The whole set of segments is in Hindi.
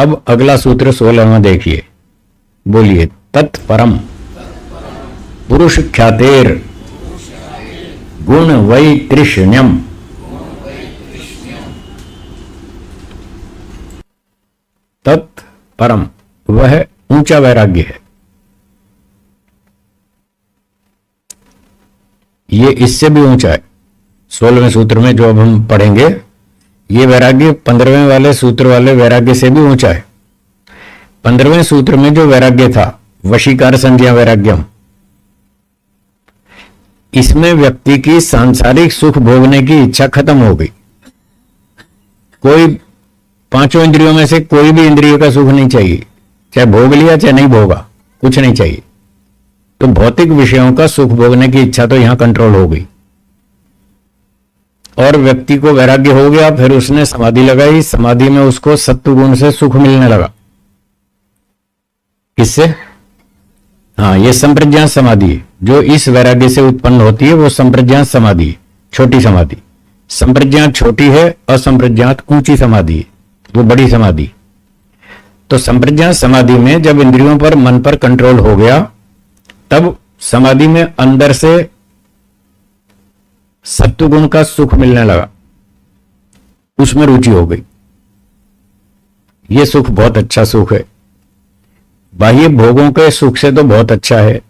अब अगला सूत्र 16वां देखिए, बोलिए। तत्परम पुरुष ख्यातेर गुण वैतृष्ण्यम। तत्परम वह ऊंचा वैराग्य है। ये इससे भी ऊंचा है। 16वें सूत्र में जो अब हम पढ़ेंगे, ये वैराग्य 15वें वाले सूत्र वाले वैराग्य से भी ऊंचा है। 15वें सूत्र में जो वैराग्य था, वशीकार संज्ञा वैराग्यम, इसमें व्यक्ति की सांसारिक सुख भोगने की इच्छा खत्म हो गई। कोई पांचों इंद्रियों में से कोई भी इंद्रियों का सुख नहीं चाहिए, चाहे भोग लिया चाहे नहीं भोगा, कुछ नहीं चाहिए। तो भौतिक विषयों का सुख भोगने की इच्छा तो यहां कंट्रोल हो गई और व्यक्ति को वैराग्य हो गया। फिर उसने समाधि लगाई, समाधि में उसको सत्व गुण से सुख मिलने लगा। किससे? हाँ, ये संप्रज्ञात समाधि जो इस वैराग्य से उत्पन्न होती है, वो संप्रज्ञात समाधि, छोटी समाधि। संप्रज्ञात छोटी है, असंप्रज्ञात ऊंची समाधि है, वो बड़ी समाधि। तो संप्रज्ञात समाधि में जब इंद्रियों पर मन पर कंट्रोल हो गया, तब समाधि में अंदर से सत्वगुण का सुख मिलने लगा, उसमें रुचि हो गई। यह सुख बहुत अच्छा सुख है, बाह्य भोगों के सुख से तो बहुत अच्छा है।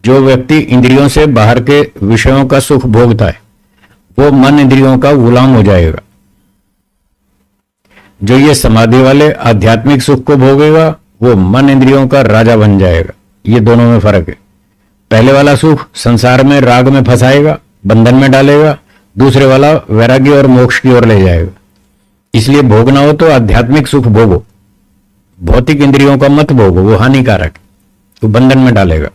जो व्यक्ति इंद्रियों से बाहर के विषयों का सुख भोगता है, वो मन इंद्रियों का गुलाम हो जाएगा। जो ये समाधि वाले आध्यात्मिक सुख को भोगेगा, वो मन इंद्रियों का राजा बन जाएगा। ये दोनों में फर्क है। पहले वाला सुख संसार में राग में फंसाएगा, बंधन में डालेगा। दूसरे वाला वैराग्य और मोक्ष की ओर ले जाएगा। इसलिए भोगना हो तो आध्यात्मिक सुख भोगो, भौतिक इंद्रियों का मत भोगो, वो हानिकारक, तो बंधन में डालेगा।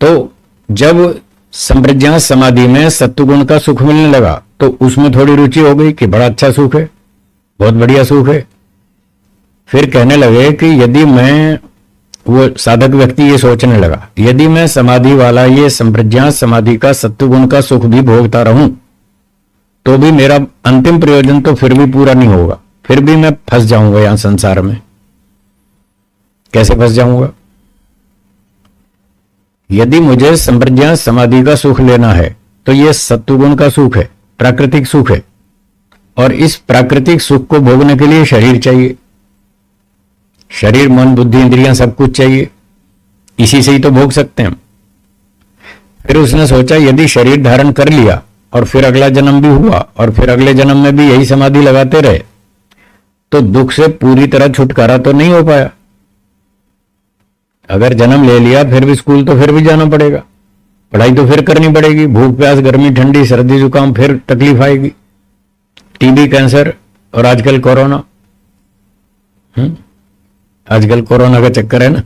तो जब संप्रज्ञात समाधि में सत्वगुण का सुख मिलने लगा, तो उसमें थोड़ी रुचि हो गई कि बड़ा अच्छा सुख है, बहुत बढ़िया सुख है। फिर कहने लगे कि यदि मैं, वो साधक व्यक्ति ये सोचने लगा, यदि मैं समाधि वाला ये संप्रज्ञात समाधि का सत्वगुण का सुख भी भोगता रहूं, तो भी मेरा अंतिम प्रयोजन तो फिर भी पूरा नहीं होगा, फिर भी मैं फंस जाऊंगा यहां संसार में। कैसे फंस जाऊंगा? यदि मुझे संप्रज्ञात समाधि का सुख लेना है, तो यह सत्वगुण का सुख है, प्राकृतिक सुख है, और इस प्राकृतिक सुख को भोगने के लिए शरीर चाहिए। शरीर, मन, बुद्धि, इंद्रियां सब कुछ चाहिए, इसी से ही तो भोग सकते हैं। फिर उसने सोचा, यदि शरीर धारण कर लिया और फिर अगला जन्म भी हुआ और फिर अगले जन्म में भी यही समाधि लगाते रहे, तो दुख से पूरी तरह छुटकारा तो नहीं हो पाया। अगर जन्म ले लिया, फिर भी स्कूल तो फिर भी जाना पड़ेगा, पढ़ाई तो फिर करनी पड़ेगी, भूख प्यास, गर्मी ठंडी, सर्दी जुकाम, फिर तकलीफ आएगी, टीबी, कैंसर, और आजकल कोरोना। आजकल कोरोना का चक्कर है ना,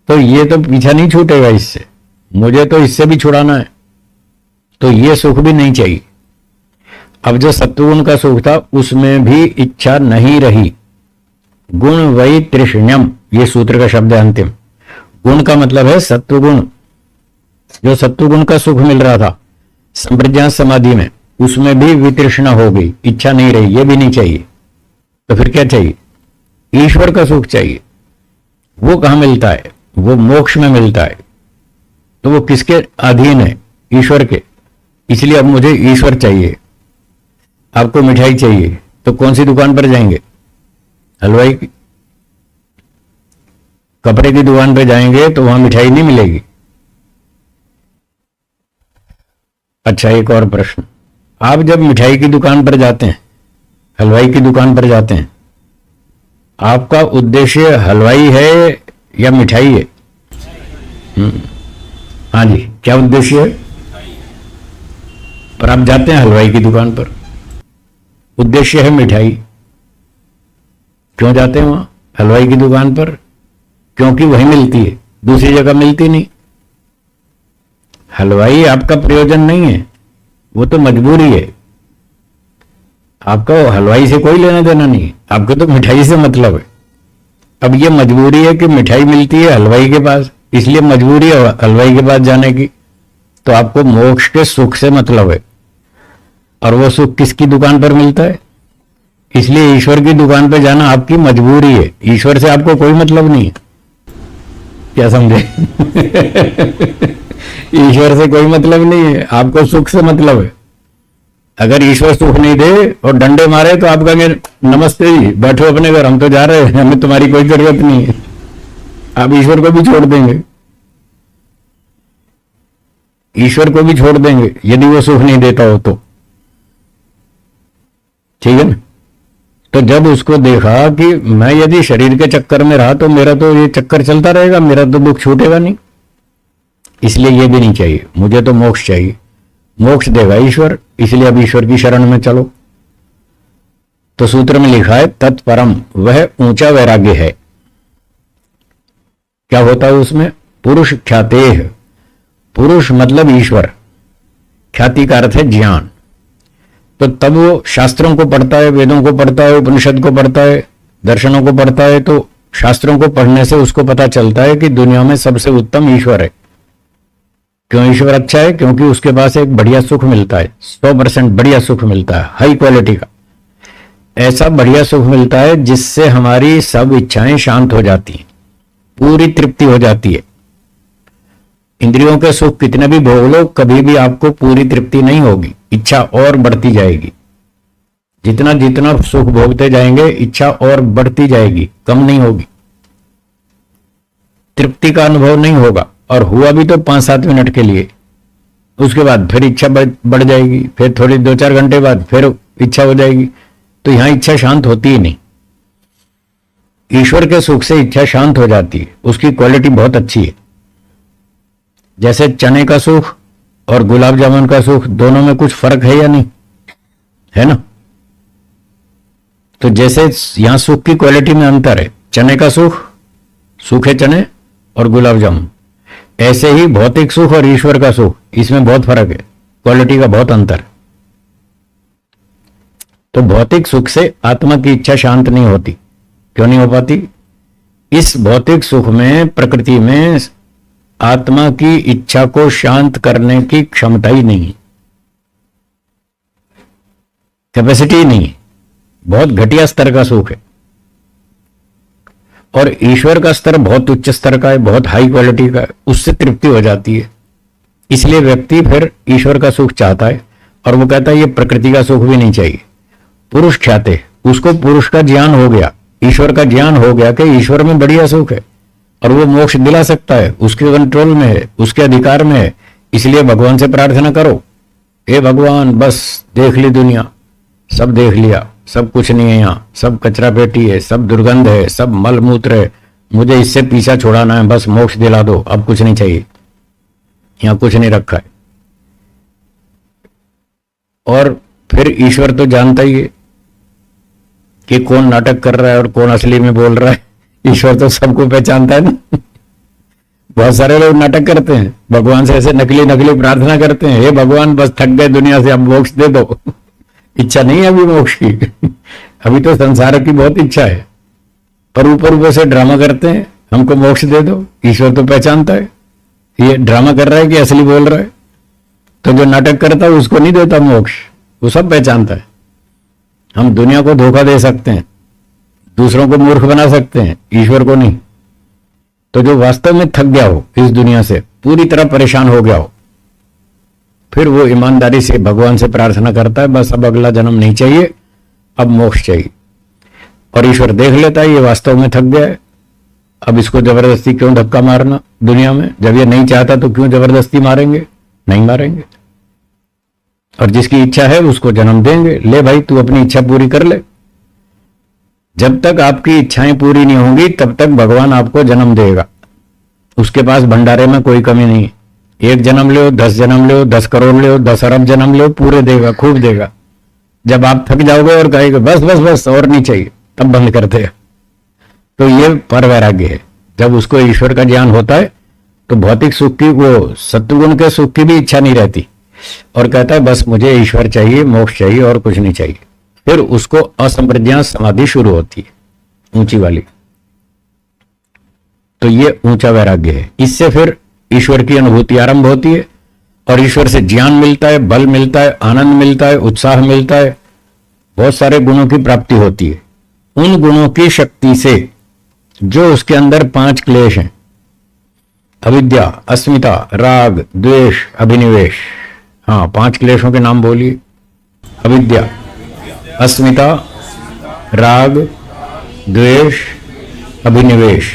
तो ये तो पीछा नहीं छूटेगा इससे, मुझे तो इससे भी छुड़ाना है, तो ये सुख भी नहीं चाहिए। अब जो सत्वगुण का सुख था, उसमें भी इच्छा नहीं रही। गुण वैतृष्ण्यम, ये सूत्र का शब्द है अंतिम। गुण का मतलब है सत्वगुण। जो सत्वगुण का सुख मिल रहा था संप्रज्ञात समाधि में, उसमें भी वितृष्णा हो गई, इच्छा नहीं रही, ये भी नहीं चाहिए। तो फिर क्या चाहिए? ईश्वर का सुख चाहिए। वो कहां मिलता है? वो मोक्ष में मिलता है। तो वो किसके अधीन है? ईश्वर के। इसलिए अब मुझे ईश्वर चाहिए। आपको मिठाई चाहिए, तो कौन सी दुकान पर जाएंगे? हलवाई की। कपड़े की दुकान पर जाएंगे तो वहां मिठाई नहीं मिलेगी। अच्छा, एक और प्रश्न, आप जब मिठाई की दुकान पर जाते हैं, हलवाई की दुकान पर जाते हैं, आपका उद्देश्य हलवाई है या मिठाई है? हाँ जी, क्या उद्देश्य है? पर आप जाते हैं हलवाई की दुकान पर, उद्देश्य है मिठाई। क्यों जाते हैं वहां हलवाई की दुकान पर? क्योंकि वही मिलती है, दूसरी जगह मिलती नहीं। हलवाई आपका प्रयोजन नहीं है, वो तो मजबूरी है। आपका हलवाई से कोई लेना देना नहीं, आपको तो मिठाई से मतलब है। अब ये मजबूरी है कि मिठाई मिलती है हलवाई के पास, इसलिए मजबूरी है हलवाई के पास जाने की। तो आपको मोक्ष के सुख से मतलब है, और वो सुख किसकी दुकान पर मिलता है? इसलिए ईश्वर की दुकान पे जाना आपकी मजबूरी है, ईश्वर से आपको कोई मतलब नहीं है। क्या समझे? ईश्वर से कोई मतलब नहीं है, आपको सुख से मतलब है। अगर ईश्वर सुख नहीं दे और डंडे मारे तो आप कहेंगे नमस्ते जी, बैठो अपने घर, हम तो जा रहे हैं, हमें तुम्हारी कोई जरूरत नहीं है। आप ईश्वर को भी छोड़ देंगे, ईश्वर को भी छोड़ देंगे यदि वो सुख नहीं देता हो तो। ठीक है ना? तो जब उसको देखा कि मैं यदि शरीर के चक्कर में रहा तो मेरा तो ये चक्कर चलता रहेगा, मेरा तो दुख छूटेगा नहीं, इसलिए ये भी नहीं चाहिए, मुझे तो मोक्ष चाहिए। मोक्ष देगा ईश्वर, इसलिए अब ईश्वर की शरण में चलो। तो सूत्र में लिखा है तत्परम, वह ऊंचा वैराग्य है। क्या होता है उसमें? पुरुष ख्यातेह, पुरुष मतलब ईश्वर, ख्याति का अर्थ है ज्ञान। तो तब वो शास्त्रों को पढ़ता है, वेदों को पढ़ता है, उपनिषद को पढ़ता है, दर्शनों को पढ़ता है। तो शास्त्रों को पढ़ने से उसको पता चलता है कि दुनिया में सबसे उत्तम ईश्वर है। क्यों ईश्वर अच्छा है? क्योंकि उसके पास एक बढ़िया सुख मिलता है, 100% बढ़िया सुख मिलता है, हाई क्वालिटी का। ऐसा बढ़िया सुख मिलता है जिससे हमारी सब इच्छाएं शांत हो जाती हैं, पूरी तृप्ति हो जाती है। इंद्रियों के सुख कितने भी भोग लो, कभी भी आपको पूरी तृप्ति नहीं होगी, इच्छा और बढ़ती जाएगी। जितना जितना सुख भोगते जाएंगे इच्छा और बढ़ती जाएगी, कम नहीं होगी, तृप्ति का अनुभव नहीं होगा। और हुआ भी तो 5-7 मिनट के लिए, उसके बाद फिर इच्छा बढ़ जाएगी, फिर थोड़ी 2-4 घंटे बाद फिर इच्छा हो जाएगी। तो यहां इच्छा शांत होती ही नहीं। ईश्वर के सुख से इच्छा शांत हो जाती है, उसकी क्वालिटी बहुत अच्छी है। जैसे चने का सुख और गुलाब जामुन का सुख, दोनों में कुछ फर्क है या नहीं? है ना? तो जैसे यहां सुख की क्वालिटी में अंतर है, चने का सुख, सूखे चने और गुलाब जामुन, ऐसे ही भौतिक सुख और ईश्वर का सुख, इसमें बहुत फर्क है, क्वालिटी का बहुत अंतर। तो भौतिक सुख से आत्मा की इच्छा शांत नहीं होती। क्यों नहीं हो पाती? इस भौतिक सुख में, प्रकृति में आत्मा की इच्छा को शांत करने की क्षमता ही नहीं है, कैपेसिटी ही नहीं है, बहुत घटिया स्तर का सुख है। और ईश्वर का स्तर बहुत उच्च स्तर का है, बहुत हाई क्वालिटी का है, उससे तृप्ति हो जाती है। इसलिए व्यक्ति फिर ईश्वर का सुख चाहता है और वो कहता है ये प्रकृति का सुख भी नहीं चाहिए। पुरुष ख्याते, उसको पुरुष का ज्ञान हो गया, ईश्वर का ज्ञान हो गया कि ईश्वर में बढ़िया सुख है और वो मोक्ष दिला सकता है, उसके कंट्रोल में है, उसके अधिकार में है। इसलिए भगवान से प्रार्थना करो, हे भगवान बस देख ली दुनिया, सब देख लिया, सब कुछ नहीं है यहाँ, सब कचरा पेटी है, सब दुर्गंध है, सब मल मूत्र है, मुझे इससे पीछा छुड़ाना है, बस मोक्ष दिला दो, अब कुछ नहीं चाहिए, यहाँ कुछ नहीं रखा है। और फिर ईश्वर तो जानता ही है कि कौन नाटक कर रहा है और कौन असली में बोल रहा है। ईश्वर तो सबको पहचानता है ना। बहुत सारे लोग नाटक करते हैं, भगवान से ऐसे नकली नकली प्रार्थना करते हैं, हे भगवान बस थक गए दुनिया से, अब मोक्ष दे दो। इच्छा नहीं है अभी मोक्ष की, अभी तो संसार की बहुत इच्छा है, पर ऊपर ऊपर से ड्रामा करते हैं, हमको मोक्ष दे दो। ईश्वर तो पहचानता है ये ड्रामा कर रहा है कि असली बोल रहा है। तो जो नाटक करता है उसको नहीं देता मोक्ष, वो सब पहचानता है। हम दुनिया को धोखा दे सकते हैं, दूसरों को मूर्ख बना सकते हैं, ईश्वर को नहीं। तो जो वास्तव में थक गया हो इस दुनिया से, पूरी तरह परेशान हो गया हो, फिर वो ईमानदारी से भगवान से प्रार्थना करता है, बस अब अगला जन्म नहीं चाहिए, अब मोक्ष चाहिए। और ईश्वर देख लेता है ये वास्तव में थक गया है, अब इसको जबरदस्ती क्यों धक्का मारना दुनिया में, जब ये नहीं चाहता तो क्यों जबरदस्ती मारेंगे, नहीं मारेंगे। और जिसकी इच्छा है उसको जन्म देंगे, ले भाई तू अपनी इच्छा पूरी कर ले। जब तक आपकी इच्छाएं पूरी नहीं होंगी तब तक भगवान आपको जन्म देगा। उसके पास भंडारे में कोई कमी नहीं है। 1 जन्म लो, 10 जन्म लो, 10 करोड़ लो, 10 अरब जन्म लो, पूरे देगा, खूब देगा। जब आप थक जाओगे और कहेंगे बस बस बस और नहीं चाहिए, तब बंद कर देगा। तो ये पर वैराग्य है। जब उसको ईश्वर का ज्ञान होता है तो भौतिक सुख की, वो सत्वगुण के सुख की भी इच्छा नहीं रहती और कहता है बस मुझे ईश्वर चाहिए, मोक्ष चाहिए और कुछ नहीं चाहिए। फिर उसको असंप्रज्ञात समाधि शुरू होती है, ऊंची वाली। तो ये ऊंचा वैराग्य है। इससे फिर ईश्वर की अनुभूति आरंभ होती है और ईश्वर से ज्ञान मिलता है, बल मिलता है, आनंद मिलता है, उत्साह मिलता है, बहुत सारे गुणों की प्राप्ति होती है। उन गुणों की शक्ति से जो उसके अंदर 5 क्लेश हैं, अविद्या, अस्मिता, राग, द्वेष, अभिनिवेश। हाँ, 5 क्लेशों के नाम बोलिए। अविद्या, अस्मिता, राग, द्वेष, अभिनिवेश।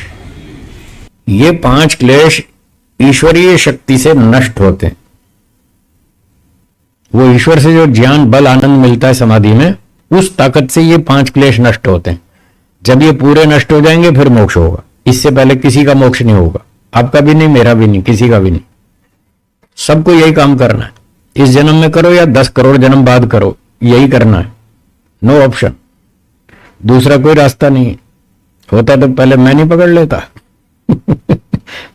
ये 5 क्लेश ईश्वरीय शक्ति से नष्ट होते हैं। वो ईश्वर से जो ज्ञान, बल, आनंद मिलता है समाधि में, उस ताकत से ये 5 क्लेश नष्ट होते हैं। जब ये पूरे नष्ट हो जाएंगे फिर मोक्ष होगा। इससे पहले किसी का मोक्ष नहीं होगा, आपका भी नहीं, मेरा भी नहीं, किसी का भी नहीं। सबको यही काम करना है। इस जन्म में करो या 10 करोड़ जन्म बाद करो, यही करना है। नो ऑप्शन, दूसरा कोई रास्ता नहीं है। होता तो पहले मैं नहीं पकड़ लेता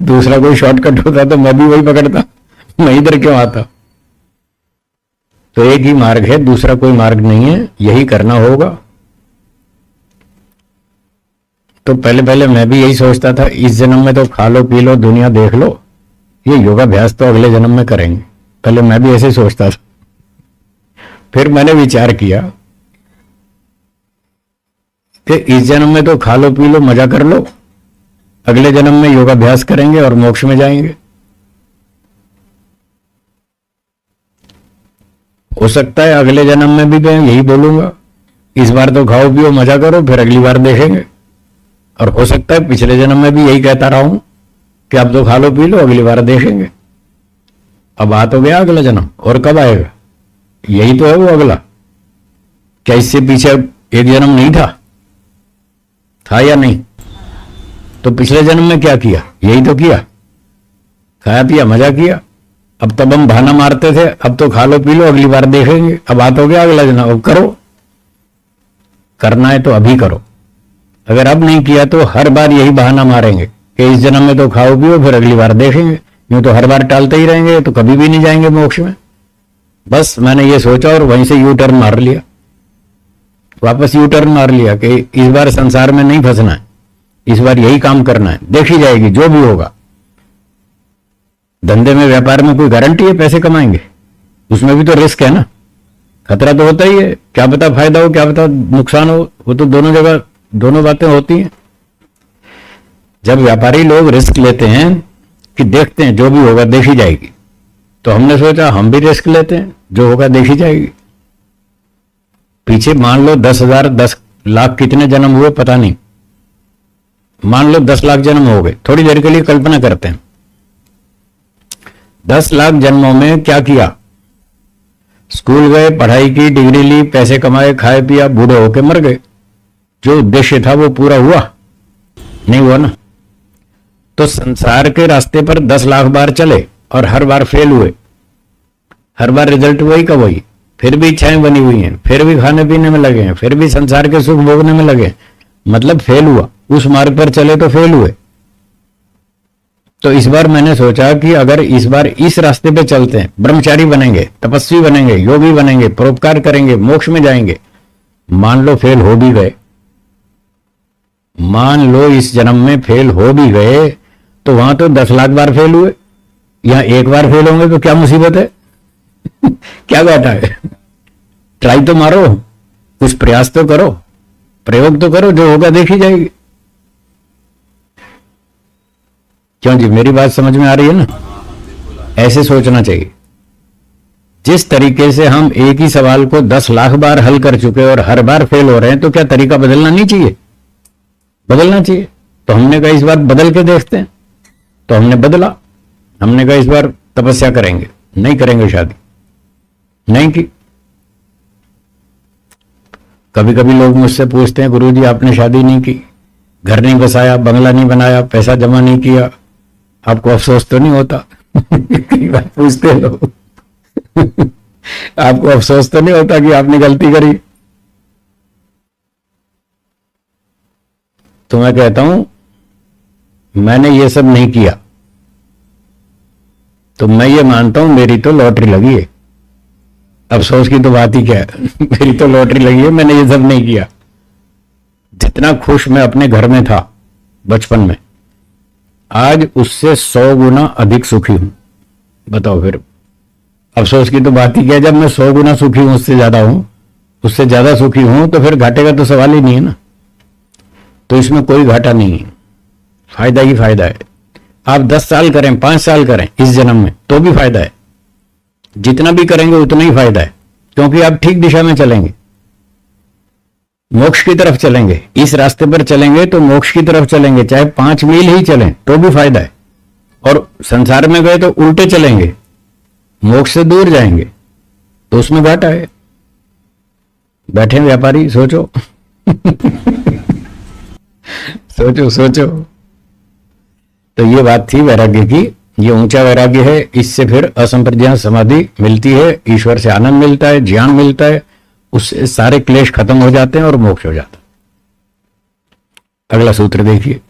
दूसरा कोई शॉर्टकट होता तो मैं भी वही पकड़ता, मैं इधर क्यों आता। तो एक ही मार्ग है, दूसरा कोई मार्ग नहीं है, यही करना होगा। तो पहले पहले मैं भी यही सोचता था, इस जन्म में तो खा लो पी लो दुनिया देख लो, ये योगाभ्यास तो अगले जन्म में करेंगे। पहले मैं भी ऐसे सोचता था। फिर मैंने विचार किया कि इस जन्म में तो खा लो पी लो मजा कर लो, अगले जन्म में योगाभ्यास करेंगे और मोक्ष में जाएंगे। हो सकता है अगले जन्म में भी मैं यही बोलूंगा, इस बार तो खाओ पियो मजा करो, फिर अगली बार देखेंगे। और हो सकता है पिछले जन्म में भी यही कहता रहा हूं कि अब तो खा लो पी लो, अगली बार देखेंगे। अब आ तो गया अगला जन्म, और कब आएगा? यही तो है वो अगला। क्या इससे पीछे एक जन्म नहीं था या नहीं? तो पिछले जन्म में क्या किया? यही तो किया, खाया पिया मजा किया। अब तब हम बहाना मारते थे, अब तो खा लो पी लो अगली बार देखेंगे। अब आ तो गया अगला जन्म, अब करो। करना है तो अभी करो। अगर अब नहीं किया तो हर बार यही बहाना मारेंगे कि इस जन्म में तो खाओ पियो फिर अगली बार देखेंगे। यूं तो हर बार टालते ही रहेंगे, तो कभी भी नहीं जाएंगे मोक्ष में। बस मैंने ये सोचा और वहीं से यू टर्न मार लिया, वापस यू टर्न मार लिया कि इस बार संसार में नहीं फंसना है, इस बार यही काम करना है। देखी जाएगी जो भी होगा। धंधे में, व्यापार में कोई गारंटी है पैसे कमाएंगे? उसमें भी तो रिस्क है ना, खतरा तो होता ही है। क्या पता फायदा हो, क्या पता नुकसान हो, वो तो दोनों जगह दोनों बातें होती हैं। जब व्यापारी लोग रिस्क लेते हैं कि देखते हैं जो भी होगा देखी जाएगी, तो हमने सोचा हम भी रिस्क लेते हैं, जो होगा देखी जाएगी। पीछे मान लो 10,000 10 लाख कितने जन्म हुए पता नहीं, मान लो 10 लाख जन्म हो गए। थोड़ी देर के लिए कल्पना करते हैं, 10 लाख जन्मों में क्या किया? स्कूल गए, पढ़ाई की, डिग्री ली, पैसे कमाए, खाए पिया, बूढ़े होके मर गए। जो उद्देश्य था वो पूरा हुआ? नहीं हुआ ना। तो संसार के रास्ते पर 10 लाख बार चले और हर बार फेल हुए, हर बार रिजल्ट वही का वही। फिर भी इच्छाएं बनी हुई हैं, फिर भी खाने पीने में लगे हैं, फिर भी संसार के सुख भोगने में लगे, मतलब फेल हुआ। उस मार्ग पर चले तो फेल हुए। तो इस बार मैंने सोचा कि अगर इस बार इस रास्ते पे चलते हैं, ब्रह्मचारी बनेंगे, तपस्वी बनेंगे, योगी बनेंगे, परोपकार करेंगे, मोक्ष में जाएंगे। मान लो फेल हो भी गए, मान लो इस जन्म में फेल हो भी गए, तो वहां तो 10 लाख बार फेल हुए, यहां एक बार फेल होंगे तो क्या मुसीबत है क्या घाटा है? ट्राई तो मारो, कुछ प्रयास तो करो, प्रयोग तो करो, जो होगा देखी जाएगी। क्यों जी, मेरी बात समझ में आ रही है ना? ऐसे सोचना चाहिए। जिस तरीके से हम एक ही सवाल को 10 लाख बार हल कर चुके और हर बार फेल हो रहे हैं, तो क्या तरीका बदलना नहीं चाहिए? बदलना चाहिए। तो हमने कहा इस बार बदल के देखते हैं, तो हमने बदला। हमने कहा इस बार तपस्या करेंगे, नहीं करेंगे शादी, नहीं की। कभी कभी लोग मुझसे पूछते हैं, गुरुजी आपने शादी नहीं की, घर नहीं बसाया, बंगला नहीं बनाया, पैसा जमा नहीं किया, आपको अफसोस तो नहीं होता? कई बार पूछते हैं लोग आपको अफसोस तो नहीं होता कि आपने गलती करी? तो मैं कहता हूं मैंने ये सब नहीं किया, तो मैं ये मानता हूं मेरी तो लॉटरी लगी है। अफसोस की तो बात ही क्या है मेरी तो लॉटरी लगी है, मैंने ये सब नहीं किया। जितना खुश मैं अपने घर में था बचपन में, आज उससे 100 गुना अधिक सुखी हूं। बताओ फिर अफसोस की तो बात ही क्या है, जब मैं 100 गुना सुखी हूं, उससे ज्यादा हूं, उससे ज्यादा सुखी हूं तो फिर घाटे का तो सवाल ही नहीं है ना। तो इसमें कोई घाटा नहीं है, फायदा ही फायदा है। आप 10 साल करें, 5 साल करें इस जन्म में तो भी फायदा है, जितना भी करेंगे उतना ही फायदा है, क्योंकि आप ठीक दिशा में चलेंगे, मोक्ष की तरफ चलेंगे। इस रास्ते पर चलेंगे तो मोक्ष की तरफ चलेंगे, चाहे 5 मील ही चलें तो भी फायदा है। और संसार में गए तो उल्टे चलेंगे, मोक्ष से दूर जाएंगे, तो उसमें घाटा है। बैठे व्यापारी, सोचो सोचो सोचो। तो ये बात थी वैराग्य की। ये ऊंचा वैराग्य है, इससे फिर असंप्रज्ञात समाधि मिलती है, ईश्वर से आनंद मिलता है, ज्ञान मिलता है, उससे सारे क्लेश खत्म हो जाते हैं और मोक्ष हो जाता है। अगला सूत्र देखिए।